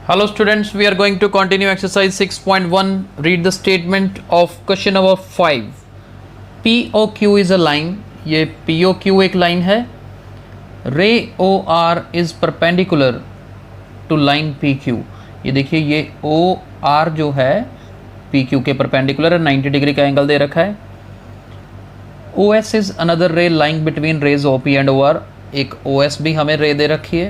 Hello students, we are going to continue exercise 6.1. Read the statement of question number 5. POQ is a line. ये POQ एक line है. Ray OR is perpendicular to line PQ. ये देखिए ये OR जो है PQ के perpendicular है, 90 डिग्री का एंगल दे रखा है. OS is another ray lying between rays OP and OR. एक OS भी हमें रे दे रखी है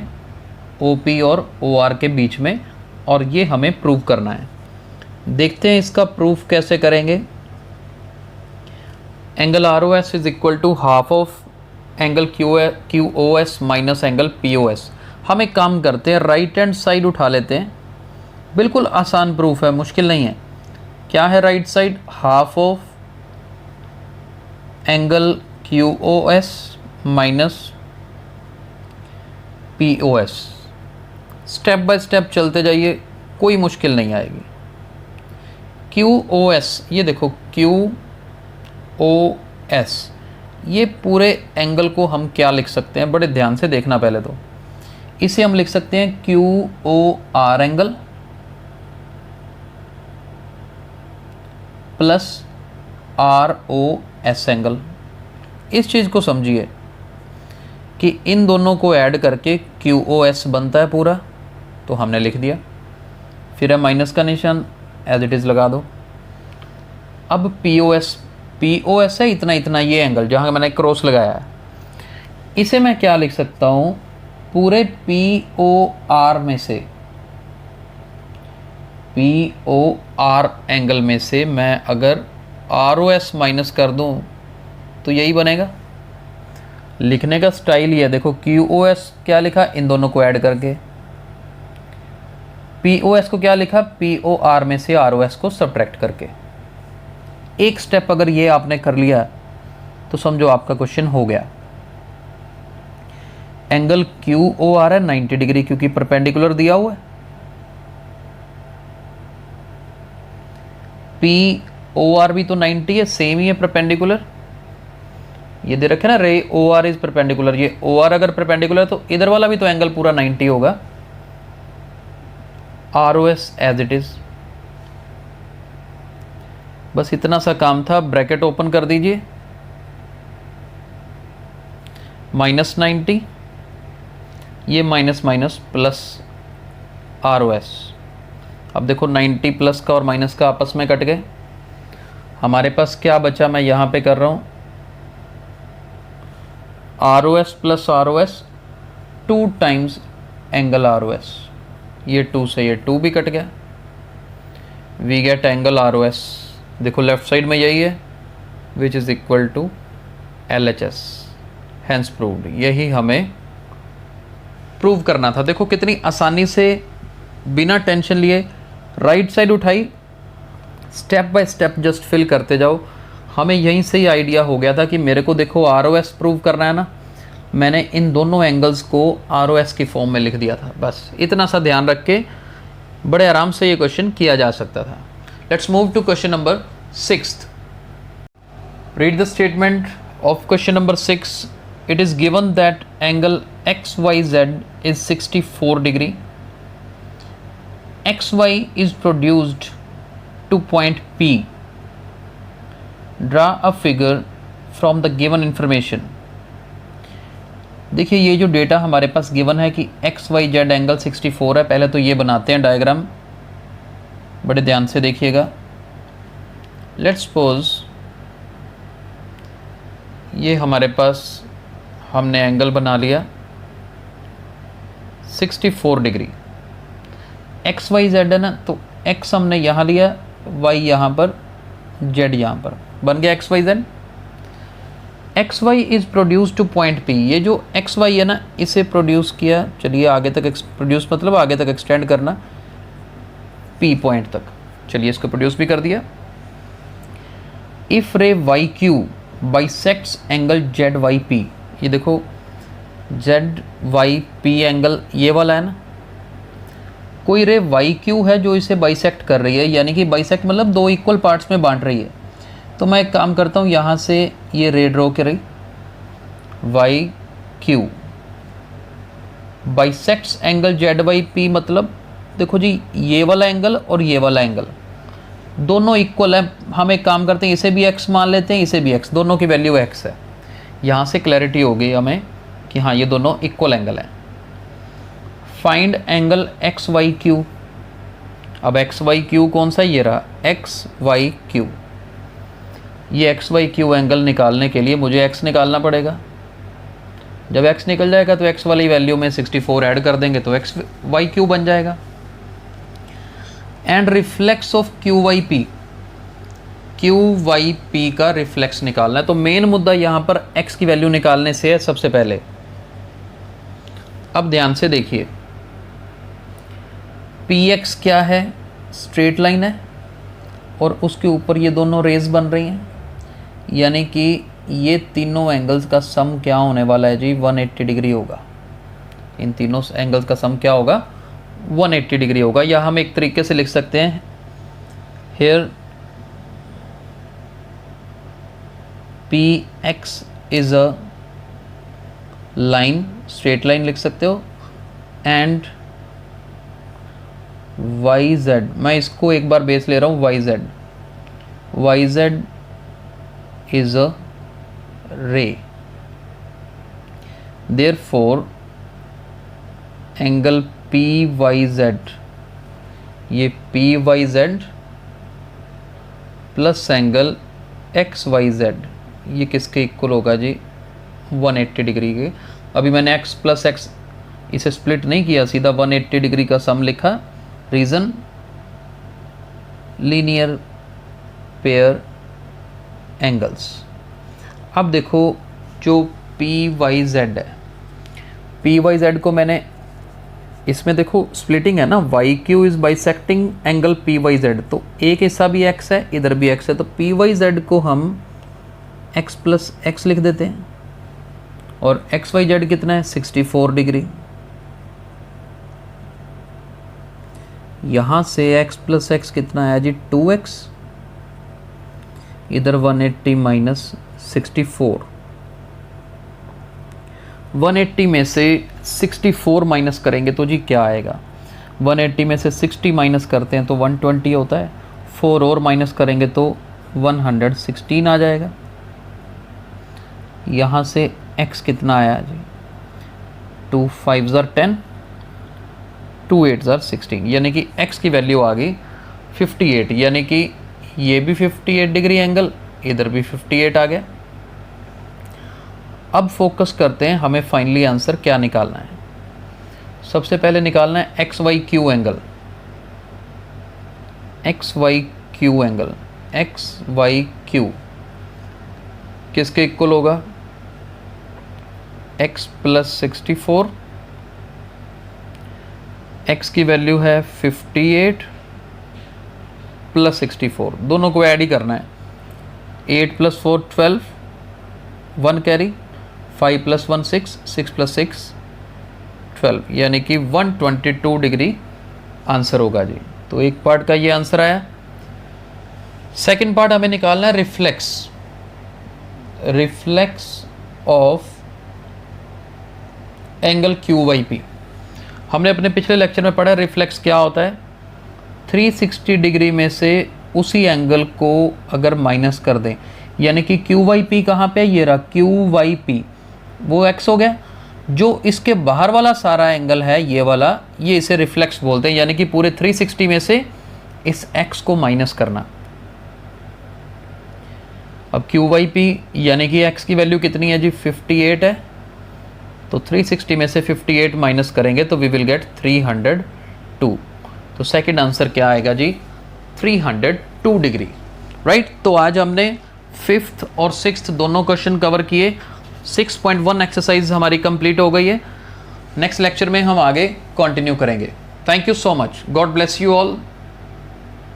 OP और OR के बीच में, और ये हमें प्रूव करना है. देखते हैं इसका प्रूफ कैसे करेंगे. Angle ROS is equal to half of angle QOS minus angle POS. हम एक काम करते हैं, राइट हैंड साइड उठा लेते हैं. बिल्कुल आसान प्रूफ है, मुश्किल नहीं है. क्या है right side? Half of angle QOS minus POS. Step by step चलते जाइए, कोई मुश्किल नहीं आएगी. QOS, ये देखो QOS, ये पूरे एंगल को हम क्या लिख सकते हैं? बड़े ध्यान से देखना. पहले तो इसे हम लिख सकते हैं QOR angle plus ROS angle. इस चीज़ को समझिए कि इन दोनों को ऐड करके QOS बनता है पूरा, तो हमने लिख दिया. फिर है माइनस का निशान, एज इट इज़ लगा दो. अब POS है इतना इतना, ये एंगल जहाँ मैंने क्रॉस लगाया है, इसे मैं क्या लिख सकता हूँ? पूरे POR में से, POR एंगल में से मैं अगर ROS माइनस कर दूँ तो यही बनेगा. लिखने का स्टाइल ये है, देखो QOS क्या लिखा, इन दोनों को ऐड करके. POS को क्या लिखा, POR में से ROS को सब्ट्रैक्ट करके. एक स्टेप अगर ये आपने कर लिया तो समझो आपका क्वेश्चन हो गया. एंगल QOR है 90 डिग्री, क्योंकि परपेंडिकुलर दिया हुआ है. POR भी तो 90 है, सेम ही है परपेंडिकुलर. ये दे रखे ना, रे OR इज परपेंडिकुलर. ये OR अगर परपेंडिकुलर तो इधर वाला भी तो एंगल पूरा 90 होगा. ROS as it is. बस इतना सा काम था. ब्रैकेट ओपन कर दीजिए, माइनस 90, ये माइनस माइनस प्लस ROS. अब देखो 90 प्लस का और माइनस का आपस में कट गए. हमारे पास क्या बचा? मैं यहाँ पे कर रहा हूँ ROS plus ROS 2 times angle ROS. ये 2 से ये 2 भी कट गया. We get angle ROS. देखो लेफ्ट साइड में यही है, which is equal to LHS. Hence proved. यही हमें प्रूव करना था. देखो कितनी आसानी से बिना टेंशन लिए राइट साइड उठाई, step by step just fill करते जाओ. हमें यहीं से ही आइडिया हो गया था कि मेरे को देखो ROS प्रूव करना है ना, मैंने इन दोनों एंगल्स को ROS की फॉर्म में लिख दिया था. बस इतना सा ध्यान रख के बड़े आराम से ये क्वेश्चन किया जा सकता था. Let's move to question number 6. Read the statement of question number 6. It is given that angle XYZ is 64 degree. XY is produced to point P. Draw a figure from the given information. देखिए ये जो data हमारे पास given है कि XYZ angle 64 है. पहले तो ये बनाते हैं डायग्राम, बड़े ध्यान से देखिएगा. लेट्स सपोज ये हमारे पास हमने एंगल बना लिया 64 डिग्री. XYZ है ना, तो X हमने यहाँ लिया, Y यहाँ पर, Z यहाँ पर, बन गया XYZ. XY is produce two point P. ये जो XY है ना, इसे प्रोड्यूस किया. चलिए आगे तक प्रोड्यूस मतलब आगे तक एक्सटेंड करना, P पॉइंट तक. चलिए इसको प्रोड्यूस भी कर दिया. इफ रे YQ बाइसेक्ट्स एंगल ZYP. ये देखो ZYP एंगल ये वाला है ना, कोई रे YQ है जो इसे बाइसेक्ट कर रही है, यानी कि बाइसेक्ट मतलब दो इक्वल पार्ट्स में बांट रही है. तो मैं एक काम करता हूँ, यहाँ से ये रे ड्रॉ करें, YQ बाइसेक्ट्स एंगल ZYP मतलब देखो जी, ये वाला एंगल और ये वाला एंगल दोनों इक्वल है। हम एक काम करते हैं, इसे भी x मान लेते हैं, इसे भी x, दोनों की वैल्यू x है। यहाँ से क्लैरिटी हो गई हमें कि हाँ ये दोनों इक्वल एंगल हैं। Find angle X Y Q. अब एक्स वाई क्यू कौन सा, ये रहा एक्स वाई क्यू। ये एक्स वाई क्यू एंगल निकालने के लिए मुझे एक्स निकालना पड़ेगा। जब एक्स निकल जाएगा तो एक्स वाली वैल्यू में 64 ऐड कर देंगे तो एक्स वाई क्यू बन जाएगा। And reflex of Q Y P, Q Y P का रिफ्लेक्स निकालना है। तो मेन मुद्दा यहाँ पर एक्स की वैल्यू निकालने से है सबसे पहले। अब ध्यान से देखिए, पी एक्स क्या है, स्ट्रेट लाइन है और उसके ऊपर ये दोनों रेज बन रही हैं, यानी कि ये तीनों एंगल्स का सम क्या होने वाला है जी, 180 डिग्री होगा। इन तीनों एंगल्स का सम क्या होगा, 180 डिग्री होगा। या हम एक तरीके से लिख सकते हैं, here P X is a line, straight line लिख सकते हो, एंड वाई जेड, मैं इसको एक बार बेस ले रहा हूँ, Y Z is a ray. Therefore angle P Y Z, ये P Y Z plus angle X Y Z, ये किसके इक्वल होगा जी, 180 डिग्री के। अभी मैंने x प्लस एक्स इसे स्प्लिट नहीं किया, सीधा 180 डिग्री का सम लिखा। Reason, linear pair angles. अब देखो जो पी वाई जेड है, पी वाई जेड को मैंने इसमें देखो स्प्लिटिंग है ना, Y Q is bisecting angle P Y Z, तो एक हिस्सा भी x है, इधर भी x है, तो पी वाई जेड को हम x प्लस एक्स लिख देते हैं। और एक्स वाई जेड कितना है, 64 डिग्री। यहाँ से x प्लस एक्स कितना है जी, 2x, इधर 180 माइनस 64, 180 में से 64 माइनस करेंगे तो जी क्या आएगा, 180 में से 60 माइनस करते हैं तो 120 होता है, 4 और माइनस करेंगे तो 116 आ जाएगा। यहाँ से x कितना आया जी, 2 5 ज़र 10, 2 8 ज़र 16, यानी कि x की वैल्यू आ गई 58, यानी कि ये भी 58 डिग्री एंगल, इधर भी 58 आ गया। अब फोकस करते हैं, हमें फाइनली आंसर क्या निकालना है। सबसे पहले निकालना है X Y Q angle, X Y Q angle, X Y Q किसके इक्वल होगा, x प्लस 64, x की वैल्यू है 58 प्लस 64, दोनों को ऐड ही करना है। 8 प्लस 4 12, 1 कैरी, 5 प्लस 1 6, 6 प्लस 6 12, यानी कि 122 डिग्री आंसर होगा जी। तो एक पार्ट का ये आंसर आया। सेकंड पार्ट हमें निकालना है reflex, reflex of angle Q Y P. हमने अपने पिछले लेक्चर में पढ़ा रिफ्लेक्स क्या होता है, 360 डिग्री में से उसी एंगल को अगर माइनस कर दें, यानी कि क्यू वाई पी कहाँ पे, ये रहा क्यू वाई पी, वो एक्स हो गया। जो इसके बाहर वाला सारा एंगल है ये वाला, ये इसे रिफ्लेक्स बोलते हैं, यानी कि पूरे 360 में से इस एक्स को माइनस करना। अब क्यू वाई पी यानी कि एक्स की वैल्यू कितनी है जी, 58 है, तो 360 में से 58 माइनस करेंगे तो वी विल गेट 302। तो सेकंड आंसर क्या आएगा जी, 302 डिग्री, राइट। तो आज हमने 5th और 6th दोनों क्वेश्चन कवर किए। 6.1 एक्सरसाइज हमारी कंप्लीट हो गई है। नेक्स्ट लेक्चर में हम आगे कंटिन्यू करेंगे। Thank you so much, God bless you all.